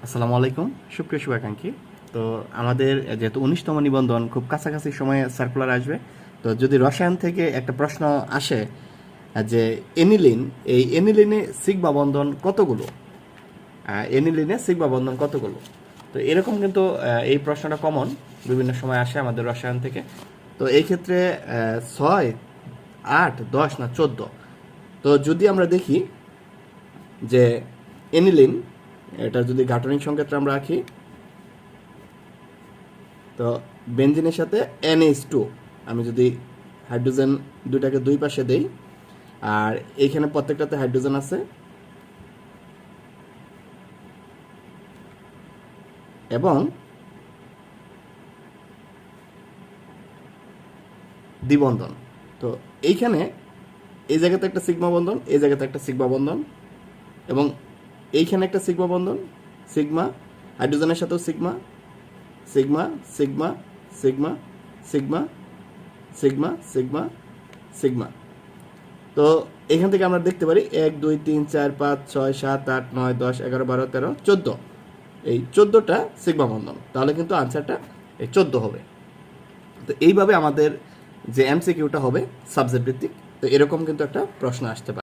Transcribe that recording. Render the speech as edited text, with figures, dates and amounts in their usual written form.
আসসালামু আলাইকুম সুপ্রিয় শুভাকাঙ্ক্ষী। তো আমাদের যেহেতু 19তম নিবন্ধন খুব কাছাকাছি সময়ে সার্কুলার আসবে, তো যদি রসায়ন থেকে একটা প্রশ্ন আসে যে এনিলিন, এই এনিলিনে সিগমা বন্ধন কতগুলো, এনিলিনে সিগমা বন্ধন কতগুলো, তো এরকম কিন্তু এই প্রশ্নটা কমন বিভিন্ন সময় আসে আমাদের রসায়ন থেকে। তো এই ক্ষেত্রে 6, 8, 10 না 14, তো যদি আমরা দেখি যে এনিলিন, এটা যদি গাঠনিক সংকেতটা আমরা রাখি, তো বেনজিনের সাথে NH2, আমি যদি হাইড্রোজেন দুইটাকে দুই পাশে দেই, আর এইখানে প্রত্যেকটাতে হাইড্রোজেন আছে, এবং দ্বিবন্ধন। তো এইখানে এই জায়গাতে একটা সিগমা বন্ধন, এই জায়গাতে একটা সিগমা বন্ধন, এবং এইখানে একটা সিগমা বন্ধন, সিগমা, হাইড্রোজেনের সাথেও sigma, sigma, sigma, sigma, sigma, sigma, sigma, sigma. তো এখান থেকে আমরা দেখতে পারি 1, 2, 3, 4, 5, 6, 7, 8, 9, 10, 11, 12, 13, 14, এই 14টা সিগমা বন্ধন। তাহলে কিন্তু আনসারটা এই 14 হবে। তো এইভাবে আমাদের যে এমসিকিউটা হবে সাবজেক্ট ভিত্তিক, তো এরকম কিন্তু একটা প্রশ্ন আসতে পারে।